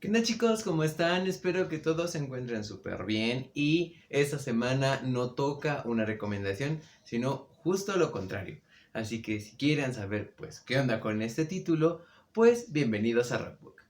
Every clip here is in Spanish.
¿Qué onda chicos? ¿Cómo están? Espero que todos se encuentren súper bien y esta semana no toca una recomendación, sino justo lo contrario. Así que si quieren saber pues qué onda con este título, pues bienvenidos a Rockbook.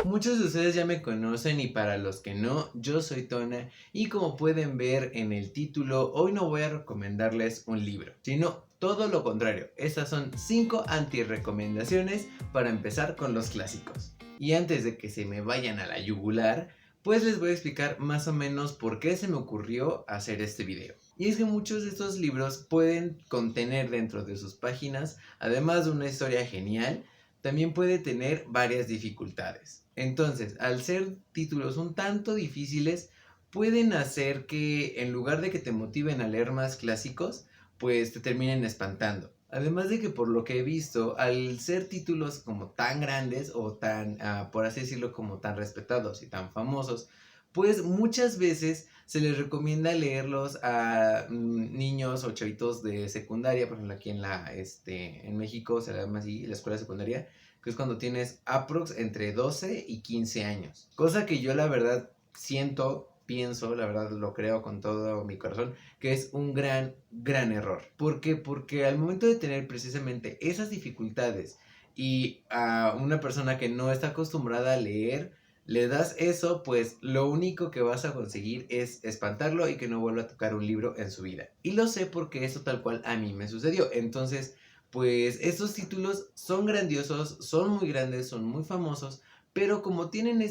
Muchos de ustedes ya me conocen y para los que no, yo soy Tona y como pueden ver en el título, hoy no voy a recomendarles un libro, sino todo lo contrario. Estas son 5 anti-recomendaciones para empezar con los clásicos. Y antes de que se me vayan a la yugular, pues les voy a explicar más o menos por qué se me ocurrió hacer este video. Y es que muchos de estos libros pueden contener dentro de sus páginas, además de una historia genial, también puede tener varias dificultades. Entonces, al ser títulos un tanto difíciles, pueden hacer que en lugar de que te motiven a leer más clásicos, pues te terminen espantando. Además de que por lo que he visto, al ser títulos como tan grandes o tan, por así decirlo, como tan respetados y tan famosos, pues muchas veces se les recomienda leerlos a niños o chavitos de secundaria, por ejemplo aquí en México se llama así la escuela secundaria, que es cuando tienes aprox entre 12 y 15 años. Cosa que yo la verdad pienso, la verdad lo creo con todo mi corazón, que es un gran error. ¿Por qué? Porque al momento de tener precisamente esas dificultades y a una persona que no está acostumbrada a leer, le das eso, pues lo único que vas a conseguir es espantarlo y que no vuelva a tocar un libro en su vida. Y lo sé porque eso tal cual a mí me sucedió. Entonces, pues estos títulos son grandiosos, son muy grandes, son muy famosos, pero como tienen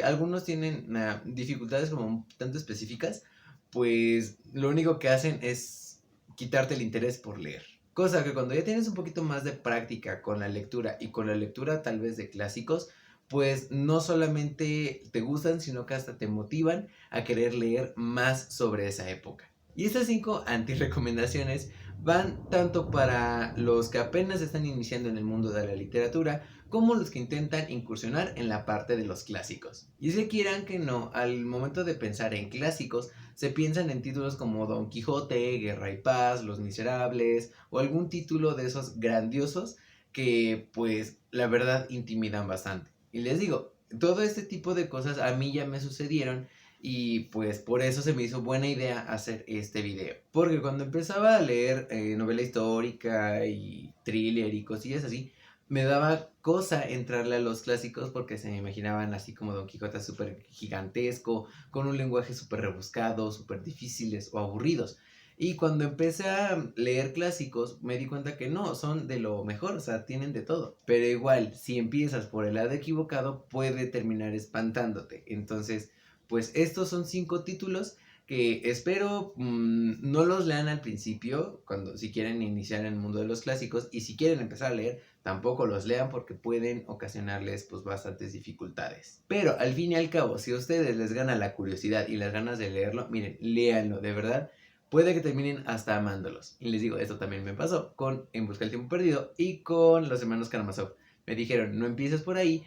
algunos tienen dificultades como un tanto específicas, pues lo único que hacen es quitarte el interés por leer. Cosa que cuando ya tienes un poquito más de práctica con la lectura y con la lectura tal vez de clásicos, pues no solamente te gustan, sino que hasta te motivan a querer leer más sobre esa época. Y estas 5 anti-recomendaciones van tanto para los que apenas están iniciando en el mundo de la literatura, como los que intentan incursionar en la parte de los clásicos. Y es que quieran que no, al momento de pensar en clásicos, se piensan en títulos como Don Quijote, Guerra y Paz, Los Miserables, o algún título de esos grandiosos que pues la verdad intimidan bastante. Y les digo, todo este tipo de cosas a mí ya me sucedieron y pues por eso se me hizo buena idea hacer este video. Porque cuando empezaba a leer novela histórica y thriller y cosillas así, me daba cosa entrarle a los clásicos porque se me imaginaban así como Don Quijote súper gigantesco, con un lenguaje súper rebuscado, súper difíciles o aburridos. Y cuando empecé a leer clásicos, me di cuenta que no, son de lo mejor, o sea, tienen de todo. Pero igual, si empiezas por el lado equivocado, puede terminar espantándote. Entonces, pues estos son 5 títulos que espero no los lean al principio, cuando si quieren iniciar en el mundo de los clásicos, y si quieren empezar a leer, tampoco los lean porque pueden ocasionarles pues bastantes dificultades. Pero al fin y al cabo, si a ustedes les gana la curiosidad y las ganas de leerlo, miren, léanlo, de verdad puede que terminen hasta amándolos. Y les digo, esto también me pasó con En Busca del Tiempo Perdido y con Los Hermanos Karamazov. Me dijeron, no empieces por ahí.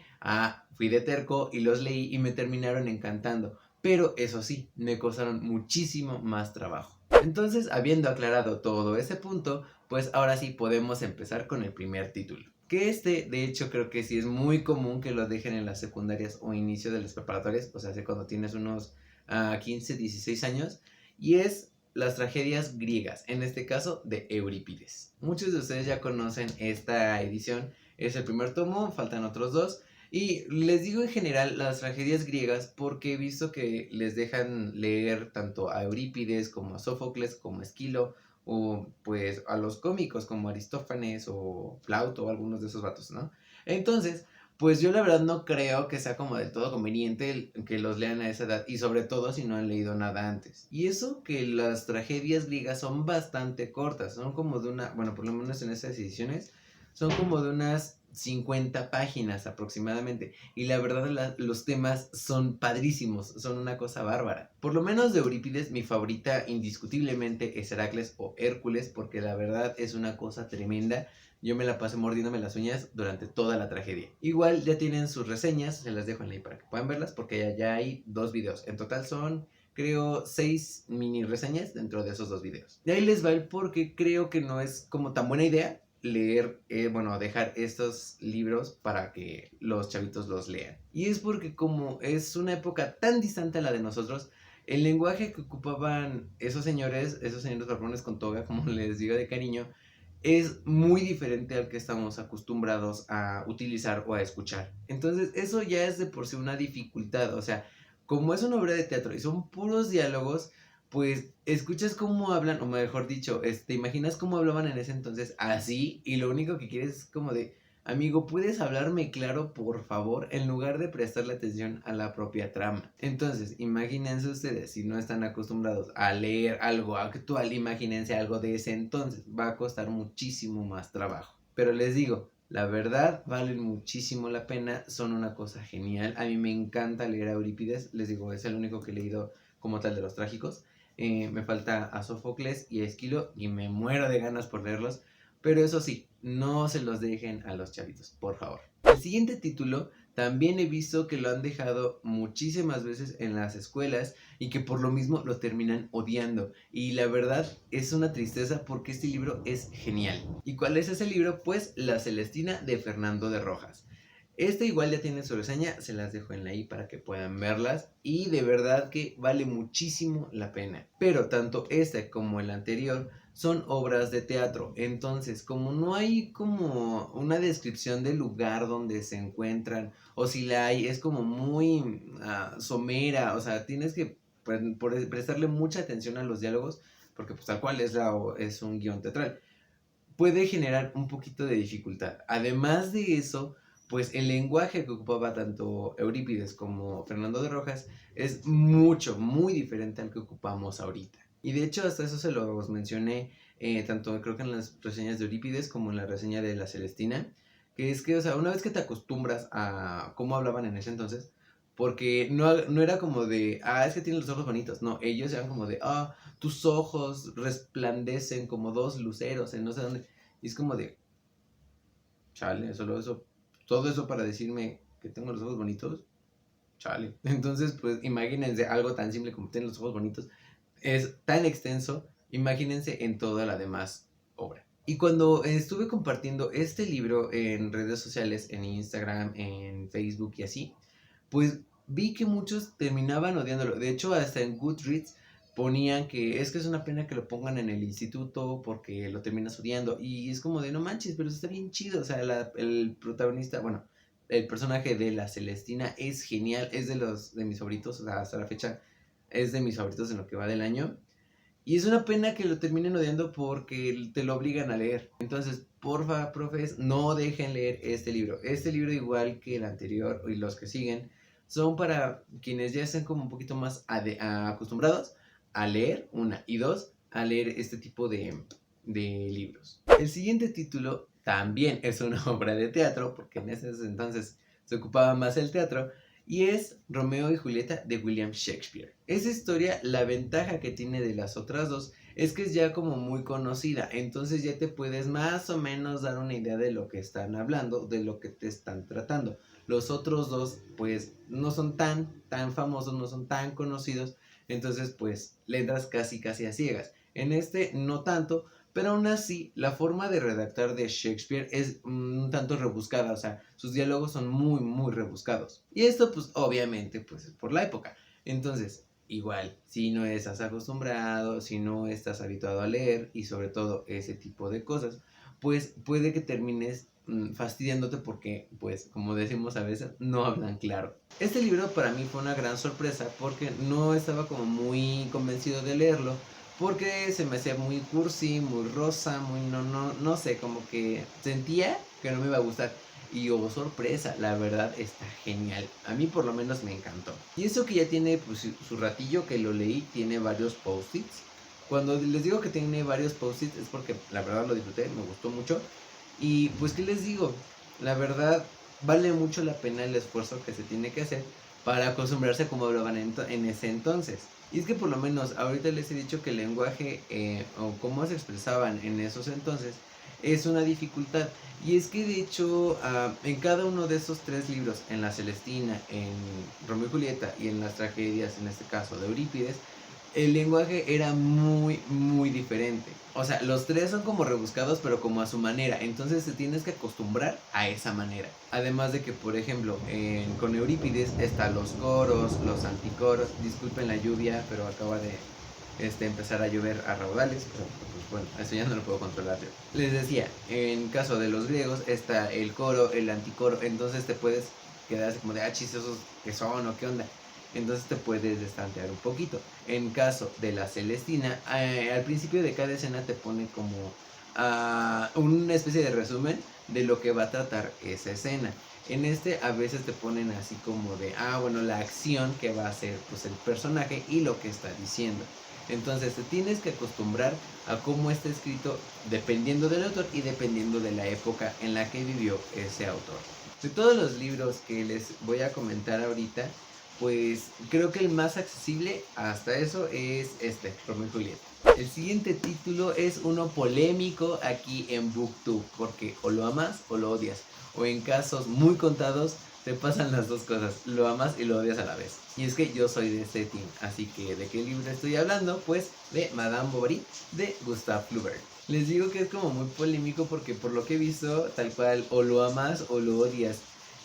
Fui de terco y los leí y me terminaron encantando. Pero eso sí, me costaron muchísimo más trabajo. Entonces, habiendo aclarado todo ese punto, pues ahora sí podemos empezar con el primer título. Que de hecho, creo que sí es muy común que lo dejen en las secundarias o inicio de las preparatorias, o sea, hace cuando tienes unos 15, 16 años, y es las tragedias griegas, en este caso de Eurípides. Muchos de ustedes ya conocen esta edición, es el primer tomo, faltan otros 2. Y les digo en general las tragedias griegas porque he visto que les dejan leer tanto a Eurípides como a Sófocles como a Esquilo o pues a los cómicos como Aristófanes o Plauto o algunos de esos vatos, ¿no? Entonces, pues yo la verdad no creo que sea como del todo conveniente que los lean a esa edad y sobre todo si no han leído nada antes. Y eso que las tragedias griegas son bastante cortas, son como de una, bueno, por lo menos en estas ediciones, son como de unas 50 páginas aproximadamente. Y la verdad los temas son padrísimos, son una cosa bárbara. Por lo menos de Eurípides mi favorita indiscutiblemente es Heracles o Hércules porque la verdad es una cosa tremenda. Yo me la pasé mordiéndome las uñas durante toda la tragedia. Igual ya tienen sus reseñas, se las dejo en ahí para que puedan verlas porque ya hay 2 videos. En total son, creo, 6 mini reseñas dentro de esos 2 videos. De ahí les va el porque creo que no es como tan buena idea leer, bueno, dejar estos libros para que los chavitos los lean. Y es porque como es una época tan distante a la de nosotros, el lenguaje que ocupaban esos señores barbones con toga, como les digo de cariño, es muy diferente al que estamos acostumbrados a utilizar o a escuchar. Entonces, eso ya es de por sí una dificultad. O sea, como es una obra de teatro y son puros diálogos, pues escuchas cómo hablan, o mejor dicho, te imaginas cómo hablaban en ese entonces así, y lo único que quieres es como de, amigo, ¿puedes hablarme claro, por favor? En lugar de prestarle atención a la propia trama. Entonces, imagínense ustedes, si no están acostumbrados a leer algo actual, imagínense algo de ese entonces. Va a costar muchísimo más trabajo. Pero les digo, la verdad, valen muchísimo la pena, son una cosa genial. A mí me encanta leer a Eurípides, les digo, es el único que he leído como tal de los trágicos. Me falta a Sófocles y a Esquilo y me muero de ganas por leerlos. Pero eso sí, no se los dejen a los chavitos, por favor. El siguiente título también he visto que lo han dejado muchísimas veces en las escuelas y que por lo mismo lo terminan odiando. Y la verdad es una tristeza porque este libro es genial. ¿Y cuál es ese libro? Pues La Celestina de Fernando de Rojas. Este igual ya tiene su reseña, se las dejo en la i para que puedan verlas y de verdad que vale muchísimo la pena. Pero tanto este como el anterior son obras de teatro, entonces como no hay como una descripción del lugar donde se encuentran, o si la hay es como muy somera, o sea, tienes que prestarle mucha atención a los diálogos porque pues tal cual es un guión teatral, puede generar un poquito de dificultad. Además de eso, pues el lenguaje que ocupaba tanto Eurípides como Fernando de Rojas es muy diferente al que ocupamos ahorita. Y de hecho hasta eso se los mencioné, tanto creo que en las reseñas de Eurípides como en la reseña de La Celestina, que es que, o sea, una vez que te acostumbras a cómo hablaban en ese entonces, porque no era como de, es que tienen los ojos bonitos, no, ellos eran como de, tus ojos resplandecen como dos luceros en no sé dónde. Y es como de, chale, solo eso, todo eso para decirme que tengo los ojos bonitos, chale. Entonces, pues imagínense algo tan simple como tener los ojos bonitos, es tan extenso, imagínense en toda la demás obra. Y cuando estuve compartiendo este libro en redes sociales, en Instagram, en Facebook y así, pues vi que muchos terminaban odiándolo. De hecho, hasta en Goodreads ponían que es una pena que lo pongan en el instituto porque lo terminas odiando. Y es como de, no manches, pero está bien chido. O sea, el protagonista, bueno, el personaje de la Celestina es genial. Es de mis favoritos, o sea, hasta la fecha es de mis favoritos en lo que va del año. Y es una pena que lo terminen odiando porque te lo obligan a leer. Entonces, porfa, profes, no dejen leer este libro. Este libro, igual que el anterior y los que siguen, son para quienes ya estén como un poquito más acostumbrados a leer, una, y dos, a leer este tipo de libros. El siguiente título también es una obra de teatro, porque en ese entonces se ocupaba más el teatro, y es Romeo y Julieta de William Shakespeare. Esa historia, la ventaja que tiene de las otras dos es que es ya como muy conocida, entonces ya te puedes más o menos dar una idea de lo que están hablando, de lo que te están tratando. Los otros dos pues no son tan famosos, no son tan conocidos, entonces pues le entras casi a ciegas. En este no tanto, pero aún así, la forma de redactar de Shakespeare es un tanto rebuscada, o sea, sus diálogos son muy rebuscados. Y esto, pues, obviamente, pues, es por la época. Entonces, igual, si no estás acostumbrado, si no estás habituado a leer, y sobre todo ese tipo de cosas, pues, puede que termines fastidiándote porque, pues, como decimos a veces, no hablan claro. Este libro para mí fue una gran sorpresa porque no estaba como muy convencido de leerlo, porque se me hacía muy cursi, muy rosa, muy no sé, como que sentía que no me iba a gustar. Y oh, sorpresa, la verdad está genial. A mí por lo menos me encantó. Y eso que ya tiene pues, su ratillo que lo leí, tiene varios post-its. Cuando les digo que tiene varios post-its es porque la verdad lo disfruté, me gustó mucho. Y pues, ¿qué les digo? La verdad, vale mucho la pena el esfuerzo que se tiene que hacer para acostumbrarse a cómo hablaban en ese entonces. Y es que por lo menos ahorita les he dicho que el lenguaje o cómo se expresaban en esos entonces es una dificultad. Y es que de hecho en cada uno de esos tres libros, en La Celestina, en Romeo y Julieta y en las tragedias, en este caso de Eurípides, el lenguaje era muy, muy diferente. O sea, los tres son como rebuscados, pero como a su manera. Entonces te tienes que acostumbrar a esa manera. Además de que, por ejemplo, con Eurípides están los coros, los anticoros. Disculpen la lluvia, pero acaba de empezar a llover a raudales. Pero pues bueno, eso ya no lo puedo controlar yo. Les decía, en caso de los griegos está el coro, el anticoro. Entonces te puedes quedar así como de, chistosos que son o qué onda. Entonces te puedes destantear un poquito. En caso de la Celestina, al principio de cada escena te pone como una especie de resumen de lo que va a tratar esa escena. En a veces te ponen así como de, bueno, la acción que va a hacer pues el personaje y lo que está diciendo. Entonces te tienes que acostumbrar a cómo está escrito dependiendo del autor y dependiendo de la época en la que vivió ese autor. De todos los libros que les voy a comentar ahorita, pues creo que el más accesible hasta eso es Romeo y Julieta. El siguiente título es uno polémico aquí en BookTube, porque o lo amas o lo odias, o en casos muy contados te pasan las dos cosas, lo amas y lo odias a la vez. Y es que yo soy de este team, así que ¿de qué libro estoy hablando? Pues de Madame Bovary de Gustave Flaubert. Les digo que es como muy polémico porque por lo que he visto, tal cual o lo amas o lo odias.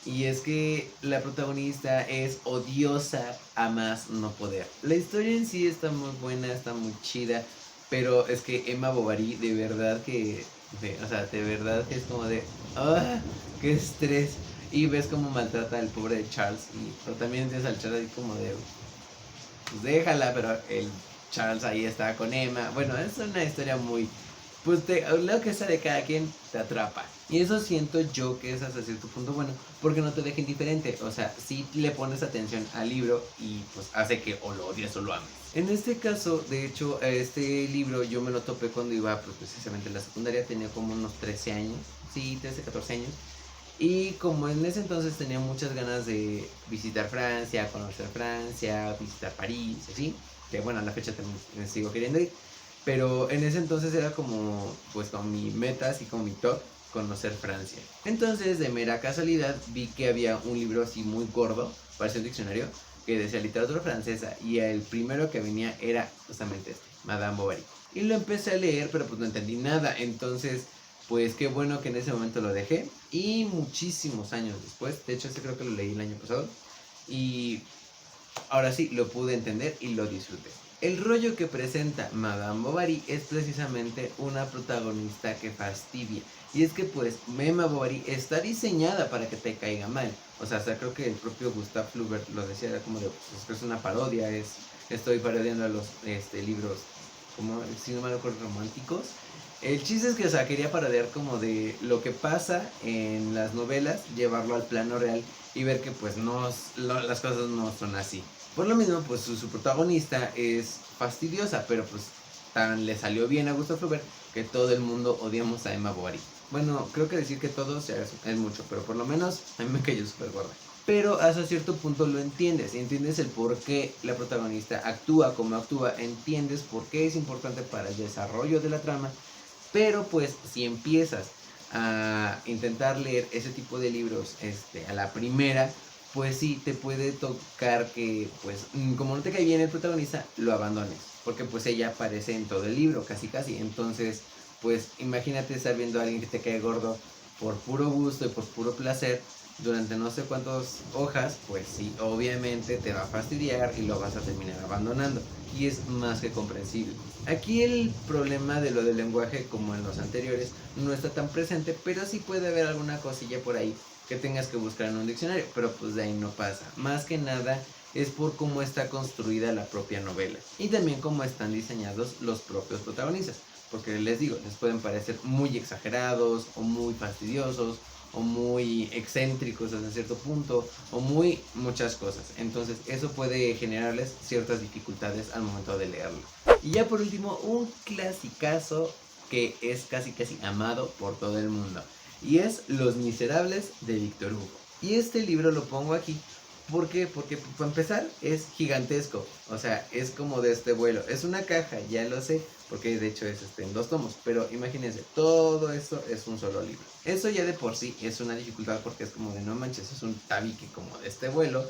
Y es que la protagonista es odiosa a más no poder. La historia en sí está muy buena, está muy chida, pero es que Emma Bovary de verdad que, de verdad que es como de, qué estrés. Y ves cómo maltrata al pobre de Charles, pero también tienes al Charles ahí como de, pues déjala, pero el Charles ahí está con Emma. Bueno, es una historia muy, pues lo que sea de cada quien te atrapa. Y eso siento yo que es hasta cierto punto bueno, porque no te deja indiferente. O sea, si le pones atención al libro y pues hace que o lo odies o lo ames. En este caso, de hecho, este libro yo me lo topé cuando iba pues, precisamente en la secundaria, tenía como unos 13 años, sí, 13, 14 años. Y como en ese entonces tenía muchas ganas de visitar Francia, conocer Francia, visitar París, así, que bueno, a la fecha también me sigo queriendo ir. Pero en ese entonces era como, pues como mi meta, así como mi top, conocer Francia. Entonces, de mera casualidad, vi que había un libro así muy gordo, parecía un diccionario, que decía literatura francesa, y el primero que venía era justamente Madame Bovary. Y lo empecé a leer, pero pues no entendí nada, entonces pues qué bueno que en ese momento lo dejé. Y muchísimos años después, de hecho creo que lo leí el año pasado, y ahora sí lo pude entender y lo disfruté. El rollo que presenta Madame Bovary es precisamente una protagonista que fastidia. Y es que pues Emma Bovary está diseñada para que te caiga mal. O sea, hasta creo que el propio Gustave Flaubert lo decía, era como de, pues, es una parodia, estoy parodiando a los libros, como si no me acuerdo, románticos. El chiste es que, o sea, quería parodiar como de lo que pasa en las novelas, llevarlo al plano real y ver que pues las cosas no son así. Por lo mismo, pues su protagonista es fastidiosa, pero pues tan le salió bien a Gustave Flaubert que todo el mundo odiamos a Emma Bovary. Bueno, creo que decir que todos es mucho, pero por lo menos a mí me cayó súper gorda. Pero hasta cierto punto lo entiendes el por qué la protagonista actúa como actúa, entiendes por qué es importante para el desarrollo de la trama. Pero pues si empiezas a intentar leer ese tipo de libros a la primera, pues sí te puede tocar que pues como no te cae bien el protagonista, lo abandones, porque pues ella aparece en todo el libro, casi casi. Entonces pues imagínate estar viendo a alguien que te cae gordo por puro gusto y por puro placer durante no sé cuántas hojas, pues sí, obviamente te va a fastidiar y lo vas a terminar abandonando. Y es más que comprensible. Aquí el problema de lo del lenguaje, como en los anteriores, no está tan presente, pero sí puede haber alguna cosilla por ahí que tengas que buscar en un diccionario, pero pues de ahí no pasa. Más que nada es por cómo está construida la propia novela y también cómo están diseñados los propios protagonistas, porque les digo, les pueden parecer muy exagerados o muy fastidiosos o muy excéntricos hasta cierto punto, o muy muchas cosas. Entonces eso puede generarles ciertas dificultades al momento de leerlo. Y ya por último, un clasicazo que es casi casi amado por todo el mundo, y es Los Miserables de Víctor Hugo. Y este libro lo pongo aquí ¿por qué? Porque para empezar es gigantesco, o sea, es como de este vuelo. Es una caja, ya lo sé, porque de hecho es en 2 tomos, pero imagínense, todo eso es un solo libro. Eso ya de por sí es una dificultad porque es como de no manches, es un tabique como de este vuelo.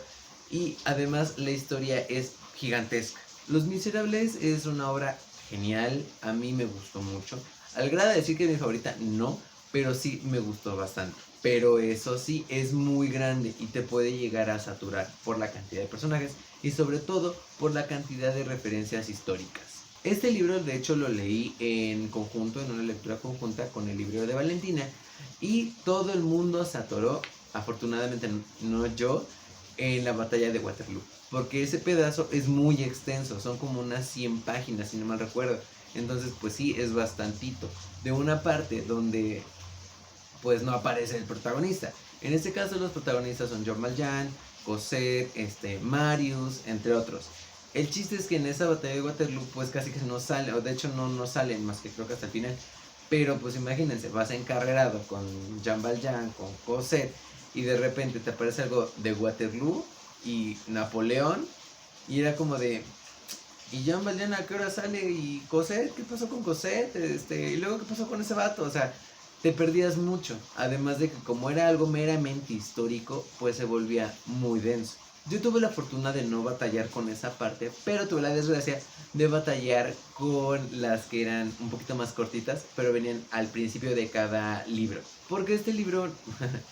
Y además la historia es gigantesca. Los Miserables es una obra genial, a mí me gustó mucho. Al grado de decir que es mi favorita, no, pero sí me gustó bastante. Pero eso sí, es muy grande y te puede llegar a saturar por la cantidad de personajes y sobre todo por la cantidad de referencias históricas. Este libro de hecho lo leí en conjunto, en una lectura conjunta con el libro de Valentina y todo el mundo se atoró, afortunadamente no yo, en la batalla de Waterloo. Porque ese pedazo es muy extenso, son como unas 100 páginas si no mal recuerdo. Entonces pues sí, es bastantito. De una parte donde pues no aparece el protagonista. En este caso los protagonistas son Jean Valjean, Cosette, Marius, entre otros. El chiste es que en esa batalla de Waterloo pues casi que no sale, o de hecho no salen más que creo que hasta el final. Pero pues imagínense, vas encarrerado con Jean Valjean, con Cosette, y de repente te aparece algo de Waterloo y Napoleón, y era como de, ¿y Jean Valjean a qué hora sale? ¿Y Cosette? ¿Qué pasó con Cosette? ¿Y luego qué pasó con ese vato? O sea, te perdías mucho. Además de que como era algo meramente histórico, pues se volvía muy denso. Yo tuve la fortuna de no batallar con esa parte, pero tuve la desgracia de batallar con las que eran un poquito más cortitas, pero venían al principio de cada libro. Porque este libro,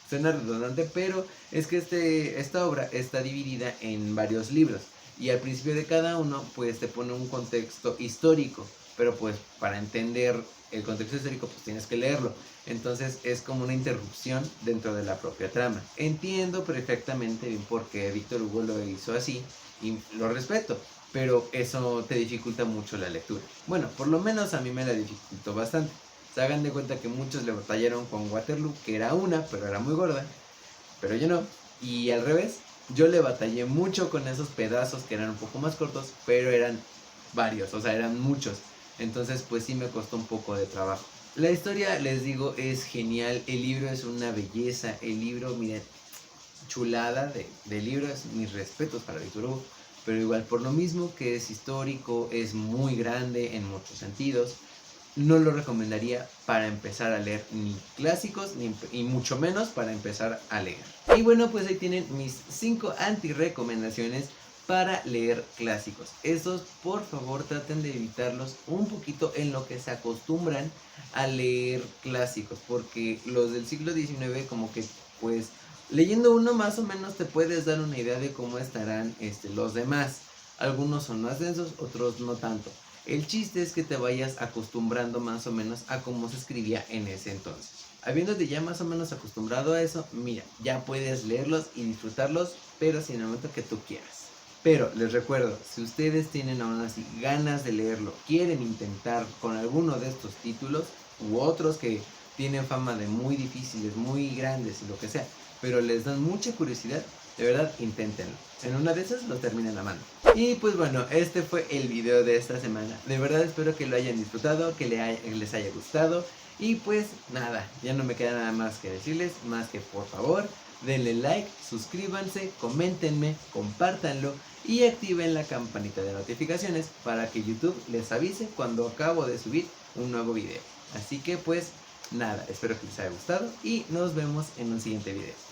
suena redundante, pero es que esta obra está dividida en varios libros. Y al principio de cada uno, pues te pone un contexto histórico. Pero pues para entender el contexto histórico, pues tienes que leerlo. Entonces es como una interrupción dentro de la propia trama. Entiendo perfectamente bien por qué Víctor Hugo lo hizo así y lo respeto, pero eso te dificulta mucho la lectura. Bueno, por lo menos a mí me la dificultó bastante. Se hagan de cuenta que muchos le batallaron con Waterloo, que era una, pero era muy gorda, pero yo no. Y al revés, yo le batallé mucho con esos pedazos que eran un poco más cortos, pero eran varios, o sea, eran muchos. Entonces, pues sí me costó un poco de trabajo. La historia, les digo, es genial. El libro es una belleza. El libro, miren, chulada de libros. Mis respetos para Víctor Hugo. Pero igual, por lo mismo que es histórico, es muy grande en muchos sentidos. No lo recomendaría para empezar a leer ni clásicos, y mucho menos para empezar a leer. Y bueno, pues ahí tienen mis 5 anti-recomendaciones para leer clásicos. Estos, por favor, traten de evitarlos un poquito en lo que se acostumbran a leer clásicos, porque los del siglo XIX como que, pues, leyendo uno más o menos te puedes dar una idea de cómo estarán los demás. Algunos son más densos, otros no tanto. El chiste es que te vayas acostumbrando más o menos a cómo se escribía en ese entonces. Habiéndote ya más o menos acostumbrado a eso, mira, ya puedes leerlos y disfrutarlos, pero sin el momento que tú quieras. Pero les recuerdo, si ustedes tienen aún así ganas de leerlo, quieren intentar con alguno de estos títulos u otros que tienen fama de muy difíciles, muy grandes y lo que sea, pero les dan mucha curiosidad, de verdad inténtenlo. En una de esas lo terminen amando. Y pues bueno, este fue el video de esta semana. De verdad espero que lo hayan disfrutado, que les haya gustado. Y pues nada, ya no me queda nada más que decirles, más que por favor, denle like, suscríbanse, coméntenme, compártanlo y activen la campanita de notificaciones para que YouTube les avise cuando acabo de subir un nuevo video. Así que pues nada, espero que les haya gustado y nos vemos en un siguiente video.